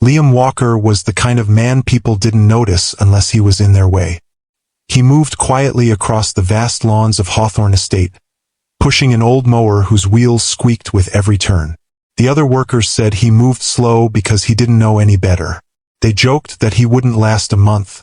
Liam Walker was the kind of man people didn't notice unless he was in their way. He moved quietly across the vast lawns of Hawthorne Estate, pushing an old mower whose wheels squeaked with every turn. The other workers said he moved slow because he didn't know any better. They joked that he wouldn't last a month,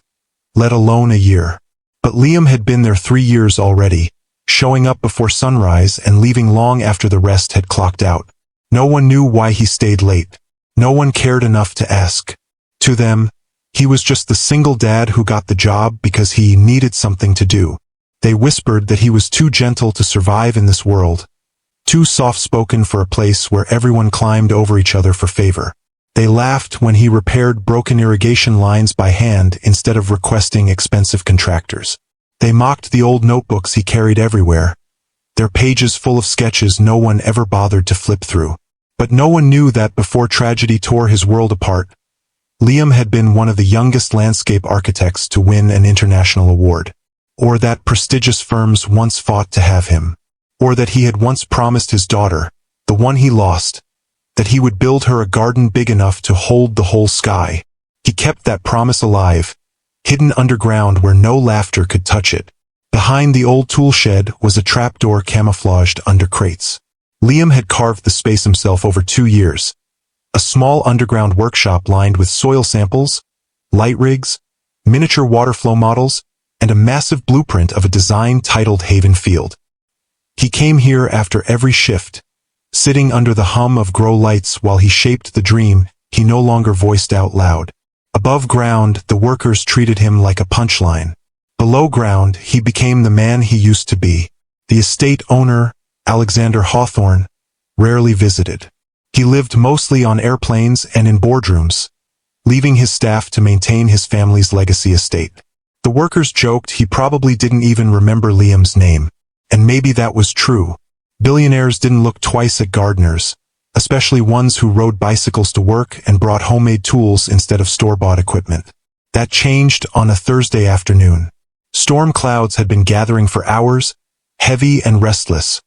let alone a year. But Liam had been there 3 years already, showing up before sunrise and leaving long after the rest had clocked out. No one knew why he stayed late. No one cared enough to ask. To them, he was just the single dad who got the job because he needed something to do. They whispered that he was too gentle to survive in this world, too soft-spoken for a place where everyone climbed over each other for favor. They laughed when he repaired broken irrigation lines by hand instead of requesting expensive contractors. They mocked the old notebooks he carried everywhere, their pages full of sketches no one ever bothered to flip through. But no one knew that before tragedy tore his world apart, Liam had been one of the youngest landscape architects to win an international award, or that prestigious firms once fought to have him, or that he had once promised his daughter, the one he lost, that he would build her a garden big enough to hold the whole sky. He kept that promise alive, hidden underground where no laughter could touch it. Behind the old tool shed was a trapdoor camouflaged under crates. Liam had carved the space himself over 2 years. A small underground workshop lined with soil samples, light rigs, miniature water flow models, and a massive blueprint of a design titled Haven Field. He came here after every shift, sitting under the hum of grow lights while he shaped the dream he no longer voiced out loud. Above ground, the workers treated him like a punchline. Below ground, he became the man he used to be. The estate owner, Alexander Hawthorne, rarely visited. He lived mostly on airplanes and in boardrooms, leaving his staff to maintain his family's legacy estate. The workers joked he probably didn't even remember Liam's name, and maybe that was true. Billionaires didn't look twice at gardeners, especially ones who rode bicycles to work and brought homemade tools instead of store-bought equipment. That changed on a Thursday afternoon. Storm clouds had been gathering for hours, heavy and restless,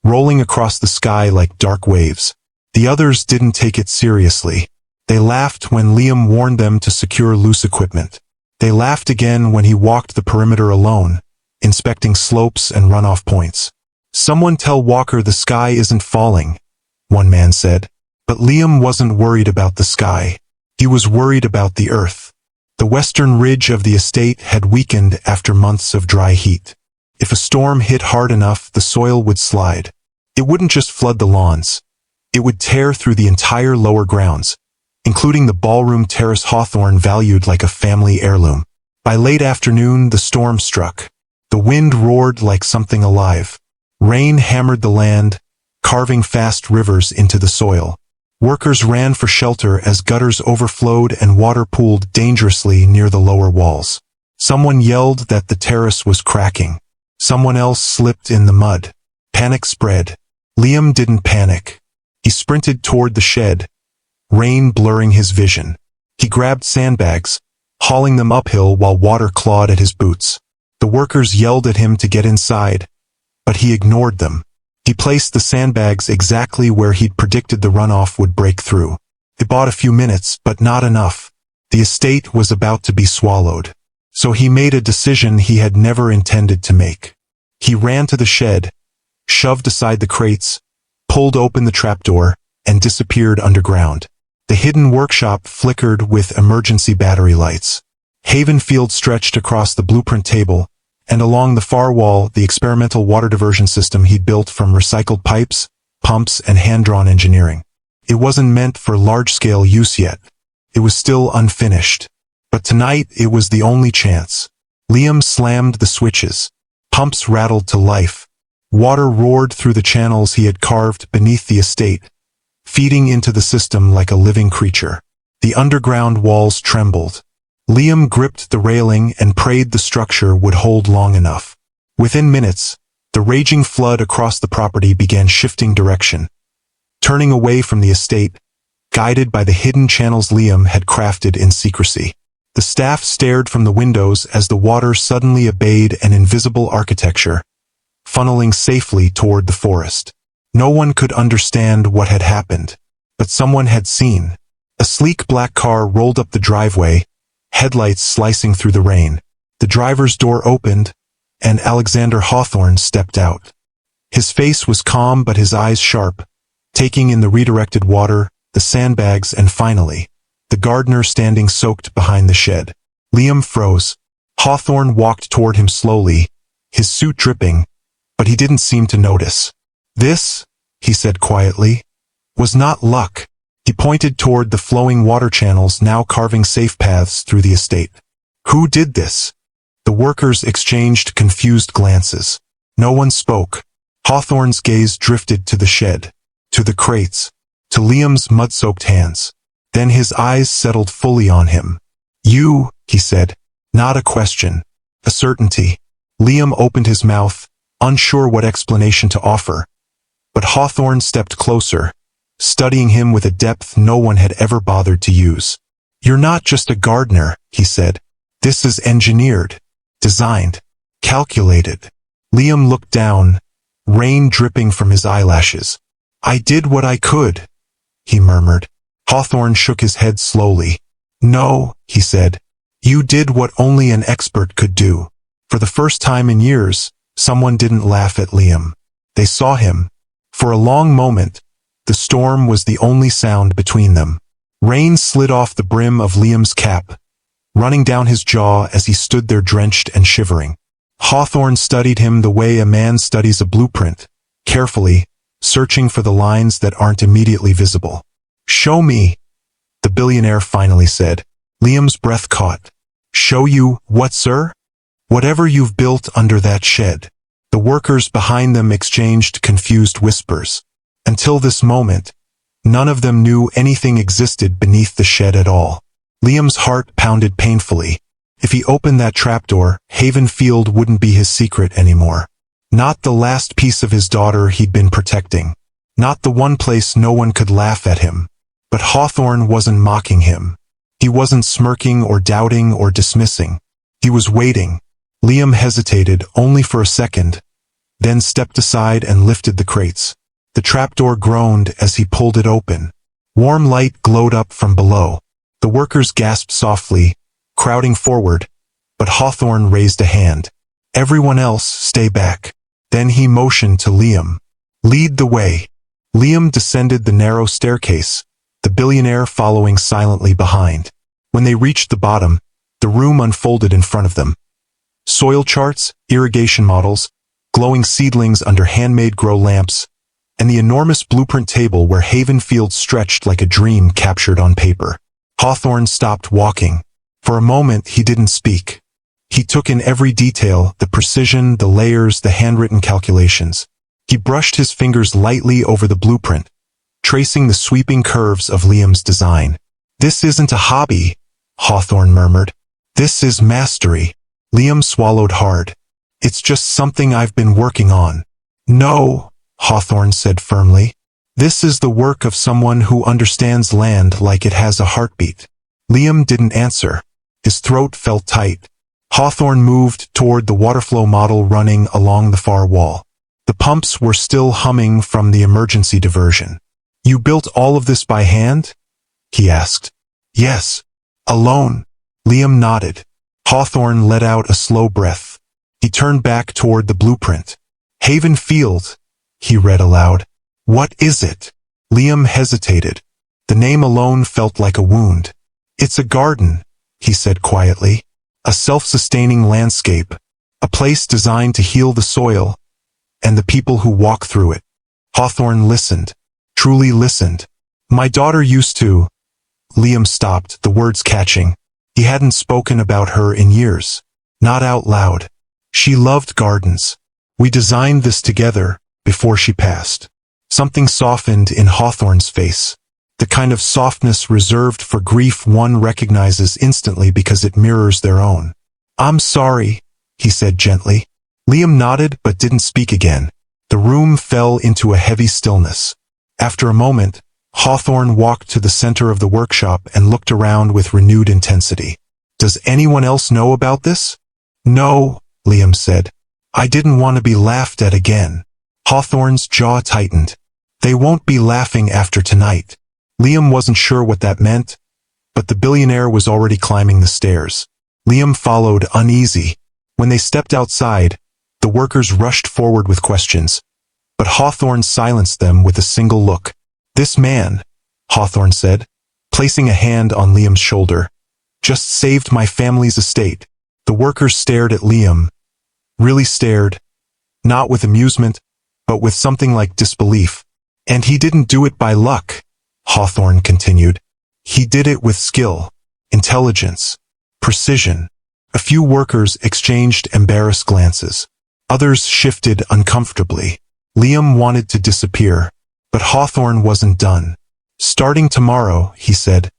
rolling across the sky like dark waves. The others didn't take it seriously. They laughed when Liam warned them to secure loose equipment. They laughed again when he walked the perimeter alone, inspecting slopes and runoff points. "Someone tell Walker the sky isn't falling," one man said. But Liam wasn't worried about the sky. He was worried about the earth. The western ridge of the estate had weakened after months of dry heat. If a storm hit hard enough, the soil would slide. It wouldn't just flood the lawns. It would tear through the entire lower grounds, including the ballroom terrace Hawthorne valued like a family heirloom. By late afternoon, the storm struck. The wind roared like something alive. Rain hammered the land, carving fast rivers into the soil. Workers ran for shelter as gutters overflowed and water pooled dangerously near the lower walls. Someone yelled that the terrace was cracking. Someone else slipped in the mud. Panic spread. Liam didn't panic. He sprinted toward the shed, rain blurring his vision. He grabbed sandbags, hauling them uphill while water clawed at his boots. The workers yelled at him to get inside, but he ignored them. He placed the sandbags exactly where he'd predicted the runoff would break through. It bought a few minutes, but not enough. The estate was about to be swallowed. So he made a decision he had never intended to make. He ran to the shed, shoved aside the crates, pulled open the trapdoor, and disappeared underground. The hidden workshop flickered with emergency battery lights. Haven Field stretched across the blueprint table, and along the far wall the experimental water diversion system he'd built from recycled pipes, pumps, and hand-drawn engineering. It wasn't meant for large-scale use yet. It was still unfinished. But tonight it was the only chance. Liam slammed the switches. Pumps rattled to life. Water roared through the channels he had carved beneath the estate, feeding into the system like a living creature. The underground walls trembled. Liam gripped the railing and prayed the structure would hold long enough. Within minutes, the raging flood across the property began shifting direction, turning away from the estate, guided by the hidden channels Liam had crafted in secrecy. The staff stared from the windows as the water suddenly obeyed an invisible architecture, funneling safely toward the forest. No one could understand what had happened, but someone had seen. A sleek black car rolled up the driveway, headlights slicing through the rain. The driver's door opened, and Alexander Hawthorne stepped out. His face was calm but his eyes sharp, taking in the redirected water, the sandbags, and finally, the gardener standing soaked behind the shed. Liam froze. Hawthorne walked toward him slowly, his suit dripping, but he didn't seem to notice. "This," he said quietly, "was not luck." He pointed toward the flowing water channels now carving safe paths through the estate. "Who did this?" The workers exchanged confused glances. No one spoke. Hawthorne's gaze drifted to the shed, to the crates, to Liam's mud-soaked hands. Then his eyes settled fully on him. "You," he said, not a question, a certainty. Liam opened his mouth, unsure what explanation to offer. But Hawthorne stepped closer, studying him with a depth no one had ever bothered to use. "You're not just a gardener," he said. "This is engineered, designed, calculated." Liam looked down, rain dripping from his eyelashes. "I did what I could," he murmured. Hawthorne shook his head slowly. "No," he said. "You did what only an expert could do." For the first time in years, someone didn't laugh at Liam. They saw him. For a long moment, the storm was the only sound between them. Rain slid off the brim of Liam's cap, running down his jaw as he stood there drenched and shivering. Hawthorne studied him the way a man studies a blueprint, carefully, searching for the lines that aren't immediately visible. "Show me," the billionaire finally said. Liam's breath caught. "Show you what, sir?" "Whatever you've built under that shed." The workers behind them exchanged confused whispers. Until this moment, none of them knew anything existed beneath the shed at all. Liam's heart pounded painfully. If he opened that trapdoor, Haven Field wouldn't be his secret anymore. Not the last piece of his daughter he'd been protecting. Not the one place no one could laugh at him. But Hawthorne wasn't mocking him. He wasn't smirking or doubting or dismissing. He was waiting. Liam hesitated only for a second, then stepped aside and lifted the crates. The trapdoor groaned as he pulled it open. Warm light glowed up from below. The workers gasped softly, crowding forward, but Hawthorne raised a hand. "Everyone else, stay back." Then he motioned to Liam. "Lead the way." Liam descended the narrow staircase, the billionaire following silently behind. When they reached the bottom, the room unfolded in front of them. Soil charts, irrigation models, glowing seedlings under handmade grow lamps, and the enormous blueprint table where Haven Field stretched like a dream captured on paper. Hawthorne stopped walking. For a moment he didn't speak. He took in every detail, the precision, the layers, the handwritten calculations. He brushed his fingers lightly over the blueprint, tracing the sweeping curves of Liam's design. "This isn't a hobby," Hawthorne murmured. "This is mastery." Liam swallowed hard. "It's just something I've been working on." "No," Hawthorne said firmly. "This is the work of someone who understands land like it has a heartbeat." Liam didn't answer. His throat felt tight. Hawthorne moved toward the waterflow model running along the far wall. The pumps were still humming from the emergency diversion. "You built all of this by hand?" he asked. "Yes. Alone." Liam nodded. Hawthorne let out a slow breath. He turned back toward the blueprint. "Haven Field," he read aloud. "What is it?" Liam hesitated. The name alone felt like a wound. "It's a garden," he said quietly. "A self-sustaining landscape. A place designed to heal the soil and the people who walk through it." Hawthorne listened. Truly listened. "My daughter used to..." Liam stopped, the words catching. He hadn't spoken about her in years. Not out loud. "She loved gardens. We designed this together, before she passed." Something softened in Hawthorne's face. The kind of softness reserved for grief one recognizes instantly because it mirrors their own. "I'm sorry," he said gently. Liam nodded but didn't speak again. The room fell into a heavy stillness. After a moment, Hawthorne walked to the center of the workshop and looked around with renewed intensity. "Does anyone else know about this?" "No," Liam said. "I didn't want to be laughed at again." Hawthorne's jaw tightened. "They won't be laughing after tonight." Liam wasn't sure what that meant, but the billionaire was already climbing the stairs. Liam followed, uneasy. When they stepped outside, the workers rushed forward with questions, but Hawthorne silenced them with a single look. "This man," Hawthorne said, placing a hand on Liam's shoulder, "just saved my family's estate." The workers stared at Liam, really stared, not with amusement, but with something like disbelief. "And he didn't do it by luck," Hawthorne continued. "He did it with skill, intelligence, precision." A few workers exchanged embarrassed glances. Others shifted uncomfortably. Liam wanted to disappear, but Hawthorne wasn't done. "Starting tomorrow," he said,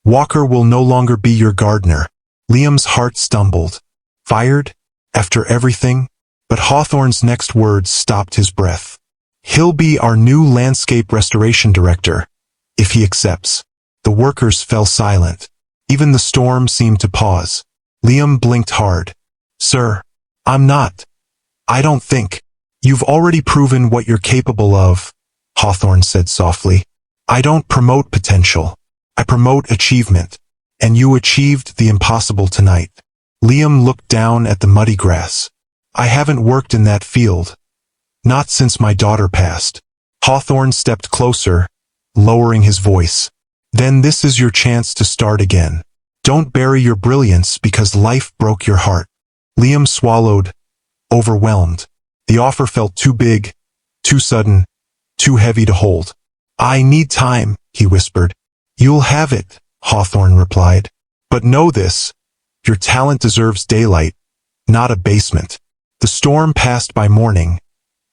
"Walker will no longer be your gardener." Liam's heart stumbled. Fired? After everything? But Hawthorne's next words stopped his breath. "He'll be our new landscape restoration director, if he accepts." The workers fell silent. Even the storm seemed to pause. Liam blinked hard. "Sir, I'm not. I don't think. You've already proven what you're capable of," Hawthorne said softly. "I don't promote potential. I promote achievement. And you achieved the impossible tonight." Liam looked down at the muddy grass. "I haven't worked in that field. Not since my daughter passed." Hawthorne stepped closer, lowering his voice. "Then this is your chance to start again. Don't bury your brilliance because life broke your heart." Liam swallowed, overwhelmed. The offer felt too big, too sudden, too heavy to hold. "I need time," he whispered. "You'll have it," Hawthorne replied. "But know this, your talent deserves daylight, not a basement." The storm passed by morning,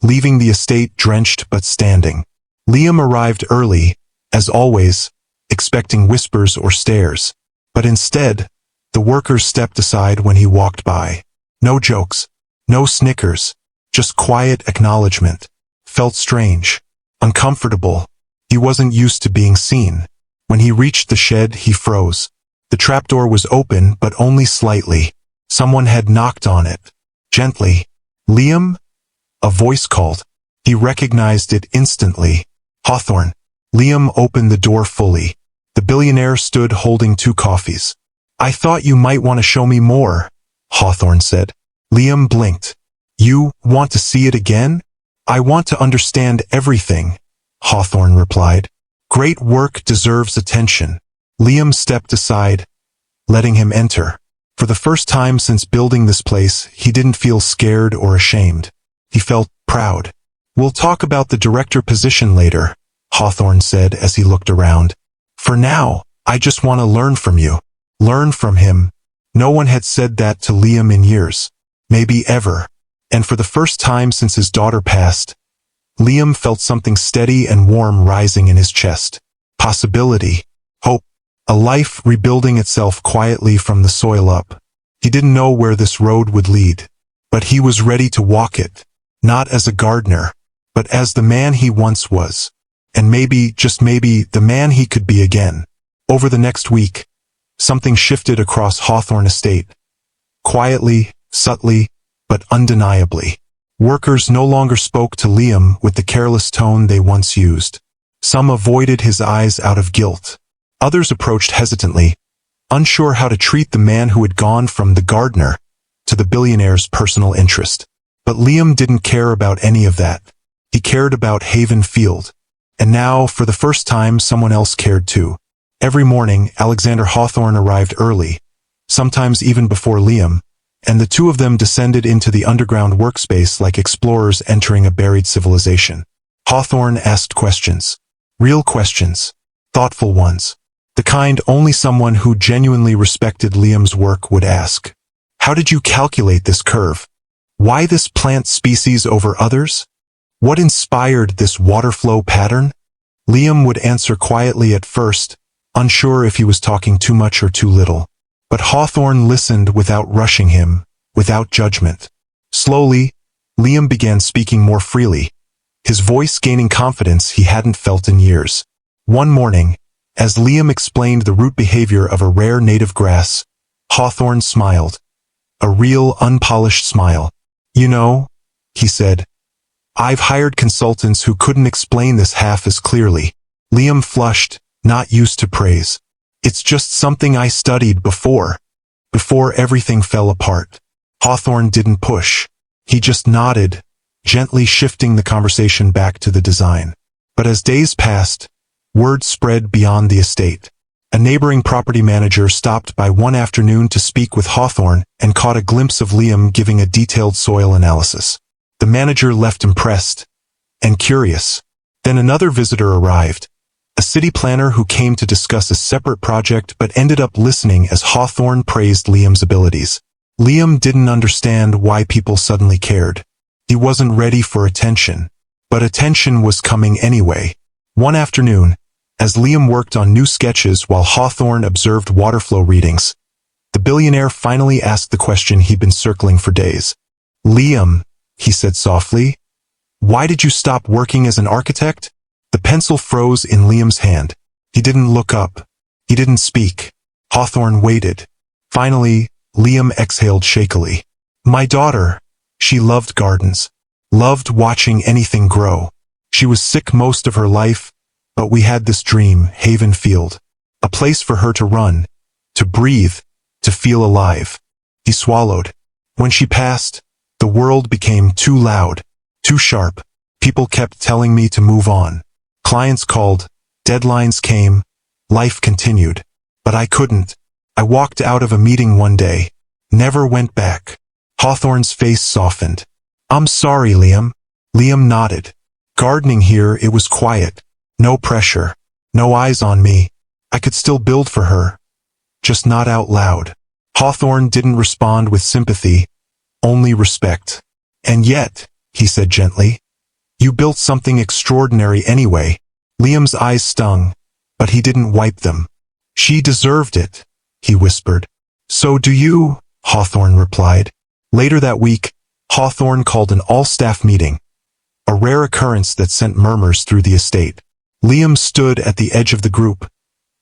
leaving the estate drenched but standing. Liam arrived early, as always, expecting whispers or stares. But instead, the workers stepped aside when he walked by. No jokes, no snickers, just quiet acknowledgement. Felt strange, uncomfortable. He wasn't used to being seen. When he reached the shed, he froze. The trapdoor was open, but only slightly. Someone had knocked on it. Gently. "Liam?" A voice called. He recognized it instantly. "Hawthorne." Liam opened the door fully. The billionaire stood holding 2 coffees. "I thought you might want to show me more," Hawthorne said. Liam blinked. "You want to see it again?" "I want to understand everything," Hawthorne replied. "Great work deserves attention." Liam stepped aside, letting him enter. For the first time since building this place, he didn't feel scared or ashamed. He felt proud. "We'll talk about the director position later," Hawthorne said as he looked around. "For now, I just want to learn from you." Learn from him. No one had said that to Liam in years. Maybe ever. And for the first time since his daughter passed, Liam felt something steady and warm rising in his chest. Possibility. Hope. A life rebuilding itself quietly from the soil up. He didn't know where this road would lead, but he was ready to walk it, not as a gardener, but as the man he once was, and maybe, just maybe, the man he could be again. Over the next week, something shifted across Hawthorne Estate. Quietly, subtly, but undeniably. Workers no longer spoke to Liam with the careless tone they once used. Some avoided his eyes out of guilt. Others approached hesitantly, unsure how to treat the man who had gone from the gardener to the billionaire's personal interest. But Liam didn't care about any of that. He cared about Haven Field. And now, for the first time, someone else cared too. Every morning, Alexander Hawthorne arrived early, sometimes even before Liam, and the two of them descended into the underground workspace like explorers entering a buried civilization. Hawthorne asked questions. Real questions. Thoughtful ones. The kind only someone who genuinely respected Liam's work would ask. How did you calculate this curve? Why this plant species over others? What inspired this water flow pattern? Liam would answer quietly at first, unsure if he was talking too much or too little. But Hawthorne listened without rushing him, without judgment. Slowly, Liam began speaking more freely, his voice gaining confidence he hadn't felt in years. One morning, as Liam explained the root behavior of a rare native grass, Hawthorne smiled. A real, unpolished smile. "You know," he said, "I've hired consultants who couldn't explain this half as clearly." Liam flushed, not used to praise. It's just something I studied before everything fell apart. Hawthorne didn't push. He just nodded, gently shifting the conversation back to the design. But as days passed, word spread beyond the estate. A neighboring property manager stopped by one afternoon to speak with Hawthorne and caught a glimpse of Liam giving a detailed soil analysis. The manager left impressed and curious. Then another visitor arrived, a city planner who came to discuss a separate project but ended up listening as Hawthorne praised Liam's abilities. Liam didn't understand why people suddenly cared. He wasn't ready for attention, but attention was coming anyway. One afternoon, as Liam worked on new sketches while Hawthorne observed water flow readings, the billionaire finally asked the question he'd been circling for days. "Liam," he said softly, "why did you stop working as an architect?" The pencil froze in Liam's hand. He didn't look up. He didn't speak. Hawthorne waited. Finally, Liam exhaled shakily. "My daughter, she loved gardens, loved watching anything grow. She was sick most of her life, but we had this dream, Haven Field, a place for her to run, to breathe, to feel alive." He swallowed. When she passed, the world became too loud, too sharp. People kept telling me to move on. Clients called, deadlines came, life continued. But I couldn't. I walked out of a meeting one day, never went back. Hawthorne's face softened. "I'm sorry, Liam." Liam nodded. Gardening here, it was quiet. No pressure. No eyes on me. I could still build for her. Just not out loud. Hawthorne didn't respond with sympathy, only respect. "And yet," he said gently, "you built something extraordinary anyway." Liam's eyes stung, but he didn't wipe them. "She deserved it," he whispered. "So do you," Hawthorne replied. Later that week, Hawthorne called an all-staff meeting, a rare occurrence that sent murmurs through the estate. Liam stood at the edge of the group,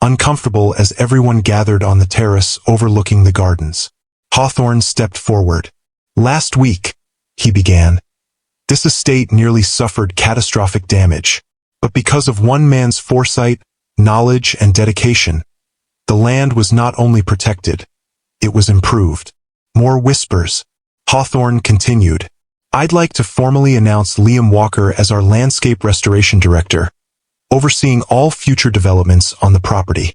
uncomfortable as everyone gathered on the terrace overlooking the gardens. Hawthorne stepped forward. "Last week," he began, "this estate nearly suffered catastrophic damage. But because of one man's foresight, knowledge, and dedication, the land was not only protected, it was improved." More whispers. Hawthorne continued. "I'd like to formally announce Liam Walker as our landscape restoration director, overseeing all future developments on the property."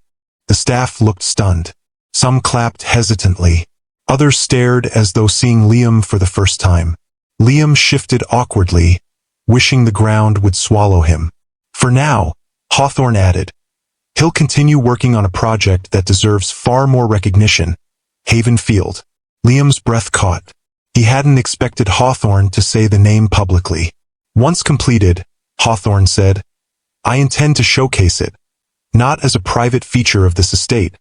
The staff looked stunned. Some clapped hesitantly. Others stared as though seeing Liam for the first time. Liam shifted awkwardly, wishing the ground would swallow him. "For now," Hawthorne added, "he'll continue working on a project that deserves far more recognition, Haven Field." Liam's breath caught. He hadn't expected Hawthorne to say the name publicly. "Once completed," Hawthorne said, "I intend to showcase it, not as a private feature of this estate,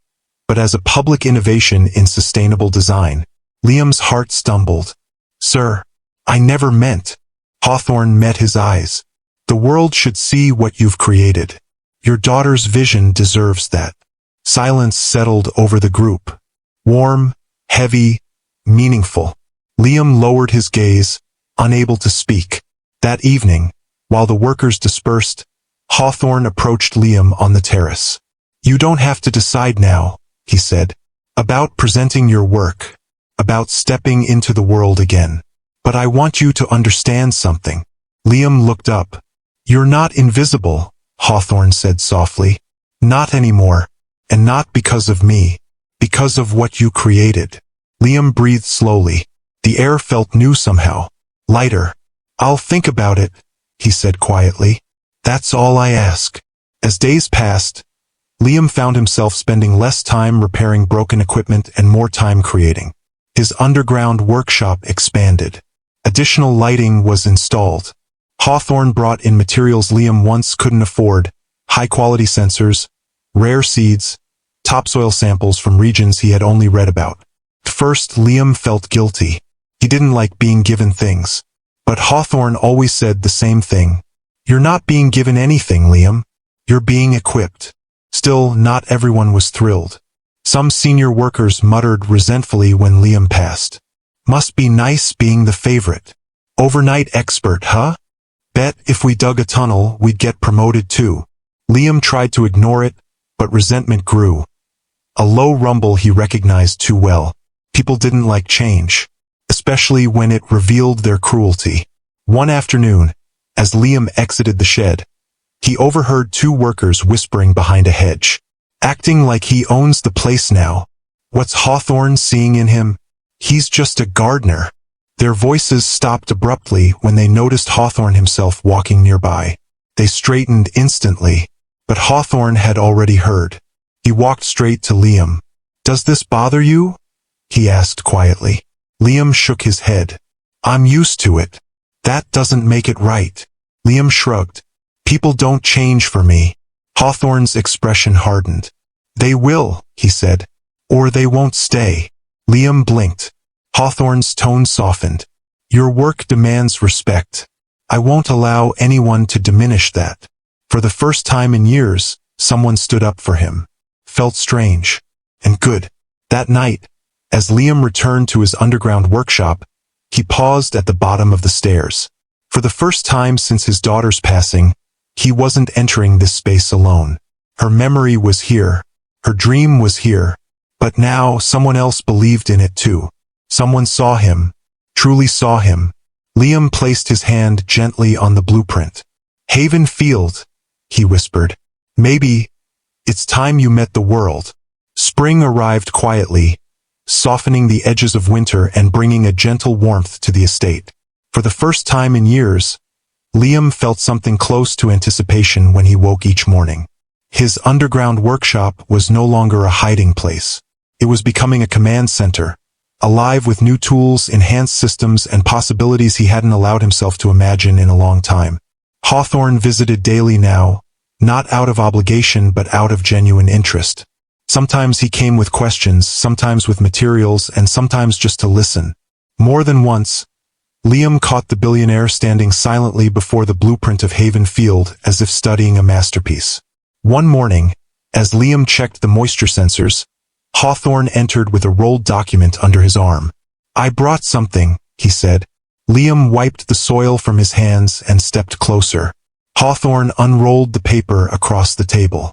but as a public innovation in sustainable design." Liam's heart stumbled. "Sir, I never meant." Hawthorne met his eyes. "The world should see what you've created. Your daughter's vision deserves that." Silence settled over the group. Warm, heavy, meaningful. Liam lowered his gaze, unable to speak. That evening, while the workers dispersed, Hawthorne approached Liam on the terrace. "You don't have to decide now," he said, "about presenting your work, about stepping into the world again. But I want you to understand something." Liam looked up. "You're not invisible," Hawthorne said softly. "Not anymore. And not because of me. Because of what you created." Liam breathed slowly. The air felt new somehow, lighter. "I'll think about it," he said quietly. "That's all I ask." As days passed, Liam found himself spending less time repairing broken equipment and more time creating. His underground workshop expanded. Additional lighting was installed. Hawthorne brought in materials Liam once couldn't afford, high-quality sensors, rare seeds, topsoil samples from regions he had only read about. At first, Liam felt guilty. He didn't like being given things. But Hawthorne always said the same thing. "You're not being given anything, Liam. You're being equipped." Still, not everyone was thrilled. Some senior workers muttered resentfully when Liam passed. "Must be nice being the favorite. Overnight expert, huh? Bet if we dug a tunnel, we'd get promoted too." Liam tried to ignore it, but resentment grew. A low rumble he recognized too well. People didn't like change, especially when it revealed their cruelty. One afternoon, as Liam exited the shed, he overheard two workers whispering behind a hedge. Acting like he owns the place now. What's Hawthorne seeing in him? He's just a gardener. Their voices stopped abruptly when they noticed Hawthorne himself walking nearby. They straightened instantly, but Hawthorne had already heard. He walked straight to Liam. "Does this bother you?" he asked quietly. Liam shook his head. "I'm used to it. That doesn't make it right." Liam shrugged. "People don't change for me." Hawthorne's expression hardened. "They will," he said, "or they won't stay." Liam blinked. Hawthorne's tone softened. "Your work demands respect. I won't allow anyone to diminish that." For the first time in years, someone stood up for him. Felt strange. And good. That night, as Liam returned to his underground workshop, he paused at the bottom of the stairs. For the first time since his daughter's passing, he wasn't entering this space alone. Her memory was here. Her dream was here. But now someone else believed in it too. Someone saw him. Truly saw him. Liam placed his hand gently on the blueprint. "Haven Field," he whispered. "Maybe it's time you met the world." Spring arrived quietly, softening the edges of winter and bringing a gentle warmth to the estate. For the first time in years, Liam felt something close to anticipation when he woke each morning. His underground workshop was no longer a hiding place. It was becoming a command center, alive with new tools, enhanced systems, and possibilities he hadn't allowed himself to imagine in a long time. Hawthorne visited daily now, not out of obligation but out of genuine interest. Sometimes he came with questions, sometimes with materials, and sometimes just to listen. More than once, Liam caught the billionaire standing silently before the blueprint of Haven Field as if studying a masterpiece. One morning, as Liam checked the moisture sensors, Hawthorne entered with a rolled document under his arm. "I brought something," he said. Liam wiped the soil from his hands and stepped closer. Hawthorne unrolled the paper across the table.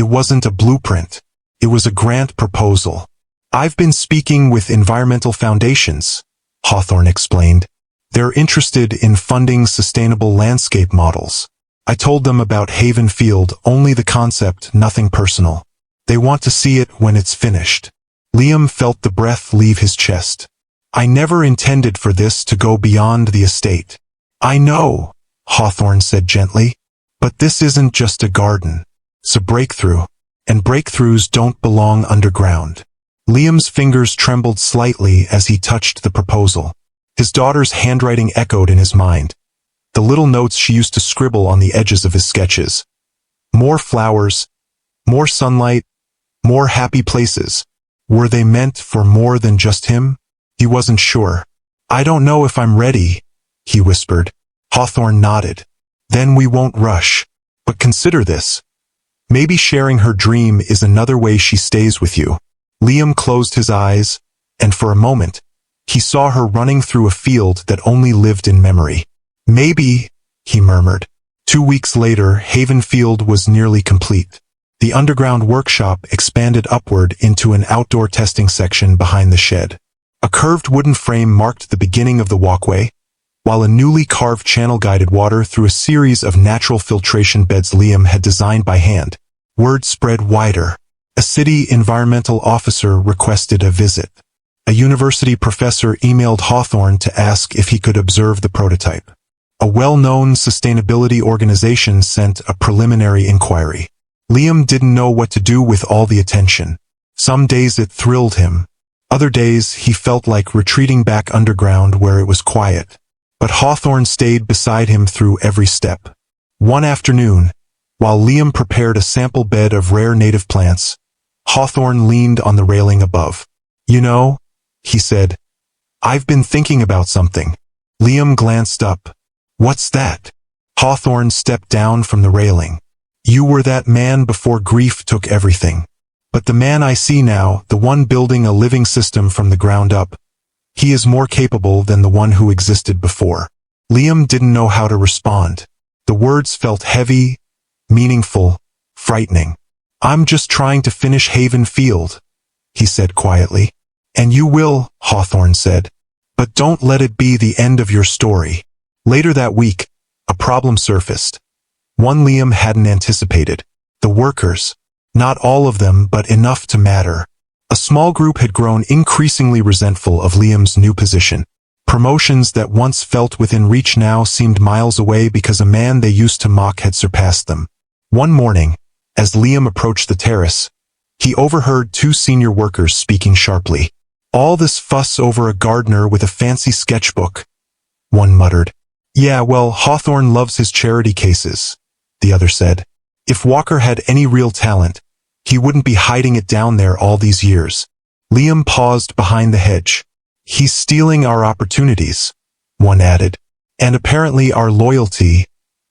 It wasn't a blueprint. It was a grant proposal. "I've been speaking with environmental foundations," Hawthorne explained. "They're interested in funding sustainable landscape models. I told them about Haven Field, only the concept, nothing personal. They want to see it when it's finished." Liam felt the breath leave his chest. "I never intended for this to go beyond the estate." "I know," Hawthorne said gently, "but this isn't just a garden. It's a breakthrough, and breakthroughs don't belong underground." Liam's fingers trembled slightly as he touched the proposal. His daughter's handwriting echoed in his mind. The little notes she used to scribble on the edges of his sketches. More flowers, more sunlight, more happy places. Were they meant for more than just him? He wasn't sure. "I don't know if I'm ready," he whispered. Hawthorne nodded. "Then we won't rush. But consider this. Maybe sharing her dream is another way she stays with you." Liam closed his eyes, and for a moment, he saw her running through a field that only lived in memory. "Maybe," he murmured. 2 weeks later, Haven Field was nearly complete. The underground workshop expanded upward into an outdoor testing section behind the shed. A curved wooden frame marked the beginning of the walkway, while a newly carved channel guided water through a series of natural filtration beds Liam had designed by hand. Word spread wider. A city environmental officer requested a visit. A university professor emailed Hawthorne to ask if he could observe the prototype. A well-known sustainability organization sent a preliminary inquiry. Liam didn't know what to do with all the attention. Some days it thrilled him. Other days he felt like retreating back underground where it was quiet. But Hawthorne stayed beside him through every step. One afternoon, while Liam prepared a sample bed of rare native plants, Hawthorne leaned on the railing above. "You know," he said, "I've been thinking about something." Liam glanced up. "What's that?" Hawthorne stepped down from the railing. "You were that man before grief took everything. But the man I see now, the one building a living system from the ground up, he is more capable than the one who existed before." Liam didn't know how to respond. The words felt heavy, meaningful, frightening. "I'm just trying to finish Haven Field," he said quietly. "And you will," Hawthorne said. "But don't let it be the end of your story." Later that week, a problem surfaced. One Liam hadn't anticipated. The workers. Not all of them, but enough to matter. A small group had grown increasingly resentful of Liam's new position. Promotions that once felt within reach now seemed miles away because a man they used to mock had surpassed them. One morning, as Liam approached the terrace, he overheard two senior workers speaking sharply. "All this fuss over a gardener with a fancy sketchbook," one muttered. "Yeah, well, Hawthorne loves his charity cases," the other said. "If Walker had any real talent, he wouldn't be hiding it down there all these years." Liam paused behind the hedge. "He's stealing our opportunities," one added. "And apparently our loyalty,"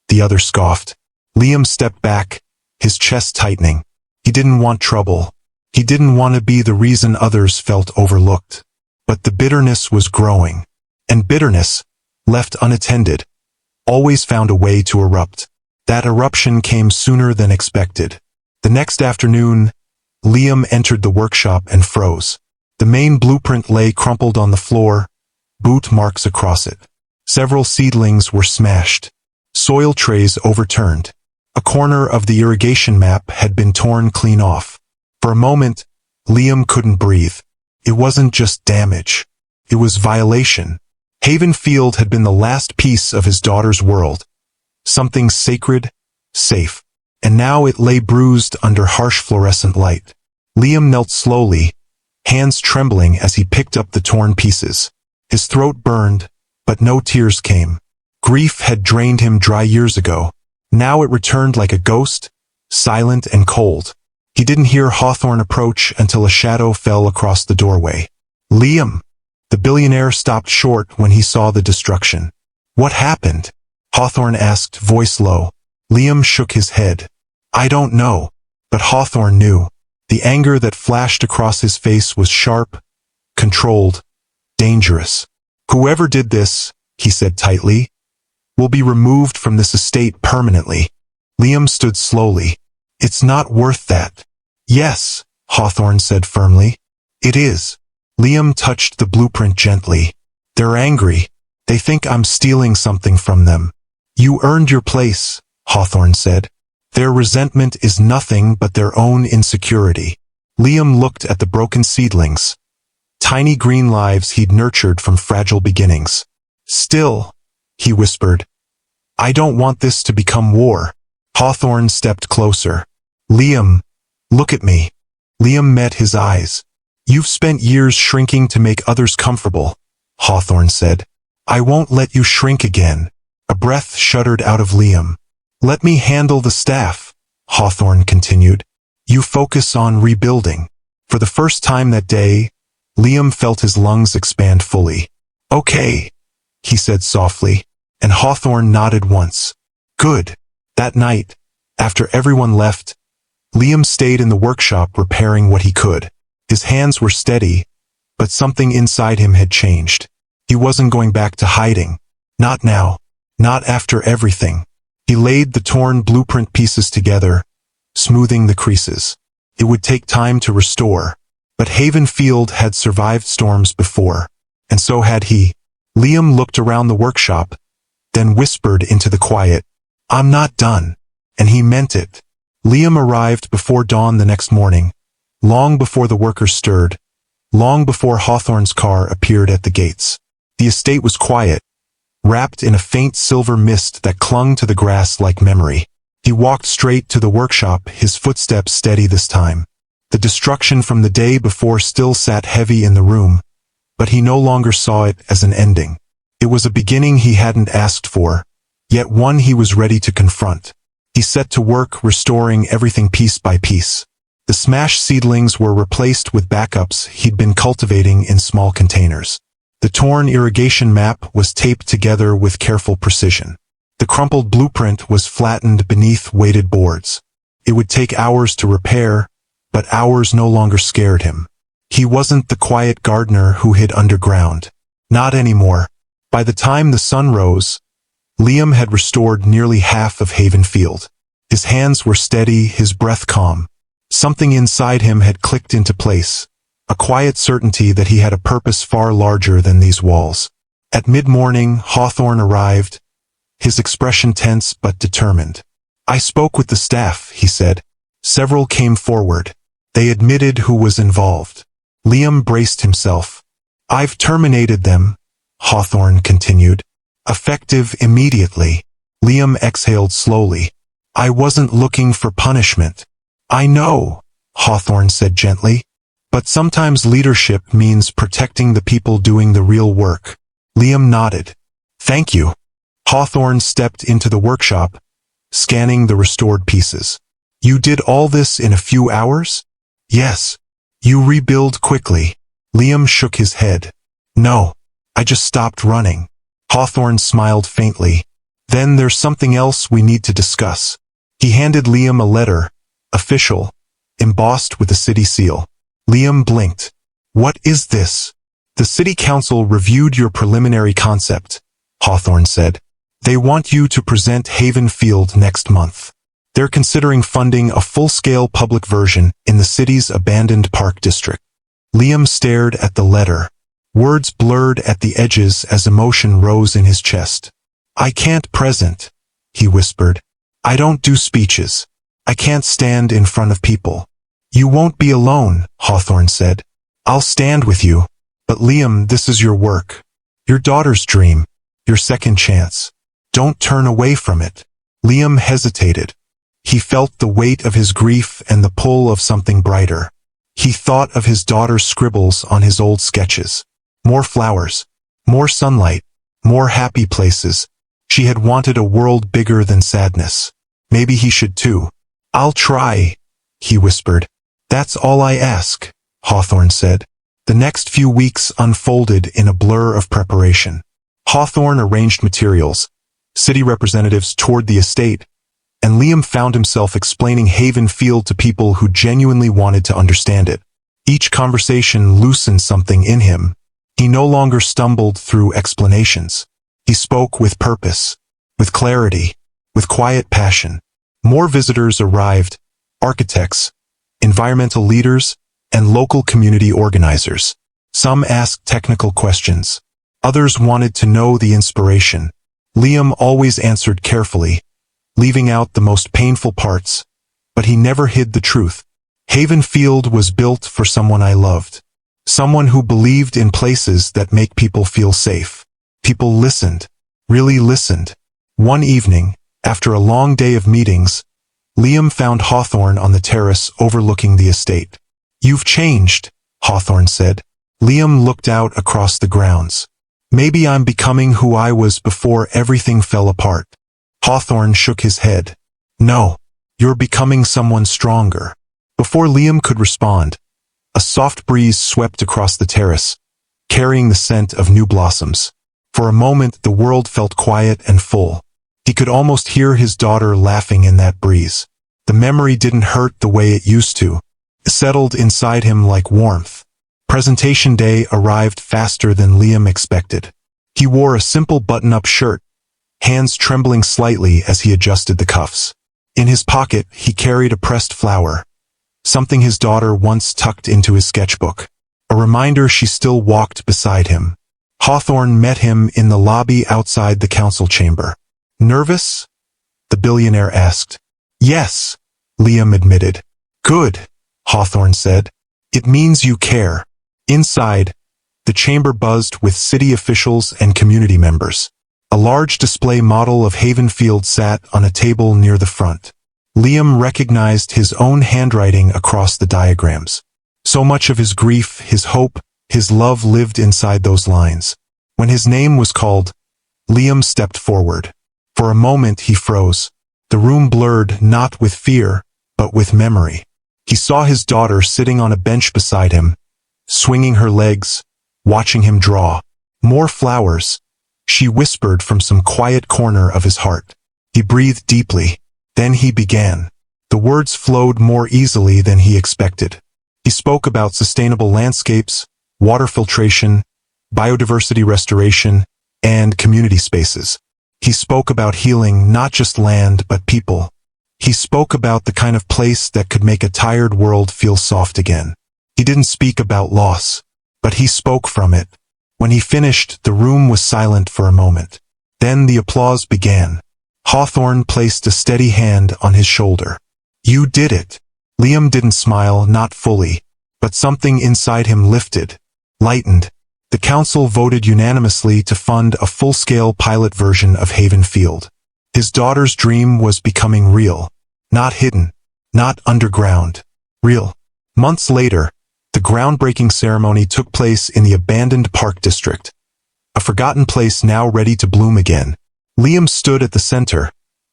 the other scoffed. Liam stepped back, his chest tightening. He didn't want trouble. He didn't want to be the reason others felt overlooked. But the bitterness was growing. And bitterness, left unattended, always found a way to erupt. That eruption came sooner than expected. The next afternoon, Liam entered the workshop and froze. The main blueprint lay crumpled on the floor, boot marks across it. Several seedlings were smashed. Soil trays overturned. A corner of the irrigation map had been torn clean off. For a moment, Liam couldn't breathe. It wasn't just damage. It was violation. Haven Field had been the last piece of his daughter's world. Something sacred, safe. And now it lay bruised under harsh fluorescent light. Liam knelt slowly, hands trembling as he picked up the torn pieces. His throat burned, but no tears came. Grief had drained him dry years ago. Now it returned like a ghost, silent and cold. He didn't hear Hawthorne approach until a shadow fell across the doorway. "Liam!" The billionaire stopped short when he saw the destruction. "What happened?" Hawthorne asked, voice low. Liam shook his head. "I don't know." But Hawthorne knew. The anger that flashed across his face was sharp, controlled, dangerous. "Whoever did this," he said tightly, "will be removed from this estate permanently." Liam stood slowly. "It's not worth that." "Yes," Hawthorne said firmly. "It is." Liam touched the blueprint gently. "They're angry. They think I'm stealing something from them." "You earned your place," Hawthorne said. "Their resentment is nothing but their own insecurity." Liam looked at the broken seedlings, tiny green lives he'd nurtured from fragile beginnings. "Still," he whispered, "I don't want this to become war." Hawthorne stepped closer. "Liam, look at me." Liam met his eyes. "You've spent years shrinking to make others comfortable," Hawthorne said. "I won't let you shrink again." A breath shuddered out of Liam. "Let me handle the staff," Hawthorne continued. "You focus on rebuilding." For the first time that day, Liam felt his lungs expand fully. "Okay," he said softly, and Hawthorne nodded once. "Good." That night, after everyone left, Liam stayed in the workshop repairing what he could. His hands were steady, but something inside him had changed. He wasn't going back to hiding. Not now. Not after everything. He laid the torn blueprint pieces together, smoothing the creases. It would take time to restore, but Haven Field had survived storms before, and so had he. Liam looked around the workshop, then whispered into the quiet, "I'm not done." And he meant it. Liam arrived before dawn the next morning, long before the workers stirred, long before Hawthorne's car appeared at the gates. The estate was quiet, wrapped in a faint silver mist that clung to the grass like memory. He walked straight to the workshop, his footsteps steady this time. The destruction from the day before still sat heavy in the room, but he no longer saw it as an ending. It was a beginning he hadn't asked for, yet one he was ready to confront. He set to work restoring everything piece by piece. The smashed seedlings were replaced with backups he'd been cultivating in small containers. The torn irrigation map was taped together with careful precision. The crumpled blueprint was flattened beneath weighted boards. It would take hours to repair, but hours no longer scared him. He wasn't the quiet gardener who hid underground. Not anymore. By the time the sun rose, Liam had restored nearly half of Haven Field. His hands were steady, his breath calm. Something inside him had clicked into place, a quiet certainty that he had a purpose far larger than these walls. At mid-morning, Hawthorne arrived, his expression tense but determined. "I spoke with the staff," he said. Several came forward. They admitted who was involved. Liam braced himself. "I've terminated them," Hawthorne continued. "Effective immediately." Liam exhaled slowly. "I wasn't looking for punishment." "I know," Hawthorne said gently. "But sometimes leadership means protecting the people doing the real work." Liam nodded. "Thank you." Hawthorne stepped into the workshop, scanning the restored pieces. "You did all this in a few hours?" "Yes." "You rebuild quickly." Liam shook his head. "No. I just stopped running." Hawthorne smiled faintly. "Then there's something else we need to discuss." He handed Liam a letter, official, embossed with the city seal. Liam blinked. "What is this?" "The city council reviewed your preliminary concept," Hawthorne said. "They want you to present Haven Field next month. They're considering funding a full-scale public version in the city's abandoned park district." Liam stared at the letter. Words blurred at the edges as emotion rose in his chest. "I can't present," he whispered. "I don't do speeches. I can't stand in front of people." "You won't be alone," Hawthorne said. "I'll stand with you." "But Liam, this is your work. Your daughter's dream. Your second chance. Don't turn away from it." Liam hesitated. He felt the weight of his grief and the pull of something brighter. He thought of his daughter's scribbles on his old sketches. More flowers. More sunlight. More happy places. She had wanted a world bigger than sadness. Maybe he should too. "I'll try," he whispered. "That's all I ask," Hawthorne said. The next few weeks unfolded in a blur of preparation. Hawthorne arranged materials. City representatives toured the estate, and Liam found himself explaining Haven Field to people who genuinely wanted to understand it. Each conversation loosened something in him. He no longer stumbled through explanations. He spoke with purpose, with clarity, with quiet passion. More visitors arrived, architects, environmental leaders, and local community organizers. Some asked technical questions. Others wanted to know the inspiration. Liam always answered carefully, leaving out the most painful parts, but he never hid the truth. Haven Field was built for someone I loved. Someone who believed in places that make people feel safe. People listened, really listened. One evening, after a long day of meetings, Liam found Hawthorne on the terrace overlooking the estate. "You've changed," Hawthorne said. Liam looked out across the grounds. "Maybe I'm becoming who I was before everything fell apart." Hawthorne shook his head. "No, you're becoming someone stronger." Before Liam could respond, a soft breeze swept across the terrace, carrying the scent of new blossoms. For a moment the world felt quiet and full. He could almost hear his daughter laughing in that breeze. The memory didn't hurt the way it used to. It settled inside him like warmth. Presentation day arrived faster than Liam expected. He wore a simple button-up shirt, hands trembling slightly as he adjusted the cuffs. In his pocket, he carried a pressed flower, something his daughter once tucked into his sketchbook, a reminder she still walked beside him. Hawthorne met him in the lobby outside the council chamber. "Nervous?" the billionaire asked. "Yes," Liam admitted. "Good," Hawthorne said. "It means you care." Inside, the chamber buzzed with city officials and community members. A large display model of Haven Field sat on a table near the front. Liam recognized his own handwriting across the diagrams. So much of his grief, his hope, his love lived inside those lines. When his name was called, Liam stepped forward. For a moment he froze. The room blurred not with fear, but with memory. He saw his daughter sitting on a bench beside him, swinging her legs, watching him draw. "More flowers," she whispered from some quiet corner of his heart. He breathed deeply. Then he began. The words flowed more easily than he expected. He spoke about sustainable landscapes, water filtration, biodiversity restoration, and community spaces. He spoke about healing not just land but people, He spoke about the kind of place that could make a tired world feel soft again. He didn't speak about loss, but he spoke from it. When he finished, the room was silent for a moment. Then the applause began. Hawthorne placed a steady hand on his shoulder. "You did it." Liam didn't smile, not fully, but something inside him lifted, lightened. The council voted unanimously to fund a full-scale pilot version of Haven Field. His daughter's dream was becoming real. Not hidden, not underground. Real. Months later, the groundbreaking ceremony took place in the abandoned Park District, a forgotten place now ready to bloom again. Liam stood at the center,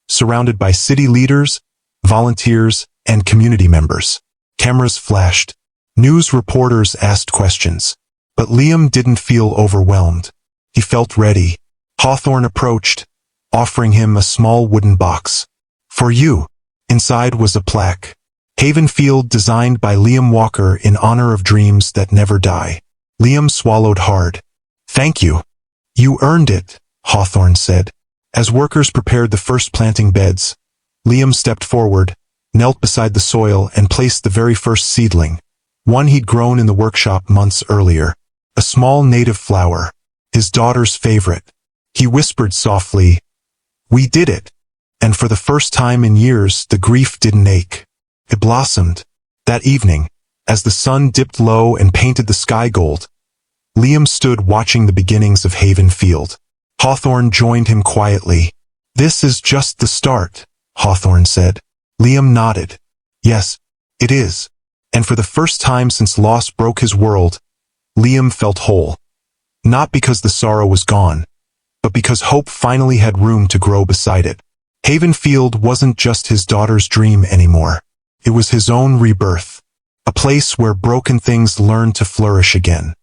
surrounded by city leaders, volunteers, and community members. Cameras flashed. News reporters asked questions. But Liam didn't feel overwhelmed. He felt ready. Hawthorne approached, offering him a small wooden box. "For you." Inside was a plaque. Haven Field, designed by Liam Walker in honor of dreams that never die. Liam swallowed hard. "Thank you." "You earned it," Hawthorne said. As workers prepared the first planting beds, Liam stepped forward, knelt beside the soil, and placed the very first seedling, one he'd grown in the workshop months earlier. A small native flower, his daughter's favorite. He whispered softly, "We did it." And for the first time in years, the grief didn't ache. It blossomed. That evening, as the sun dipped low and painted the sky gold, Liam stood watching the beginnings of Haven Field. Hawthorne joined him quietly. "This is just the start," Hawthorne said. Liam nodded. "Yes, it is." And for the first time since loss broke his world, Liam felt whole. Not because the sorrow was gone, but because hope finally had room to grow beside it. Haven Field wasn't just his daughter's dream anymore. It was his own rebirth. A place where broken things learned to flourish again.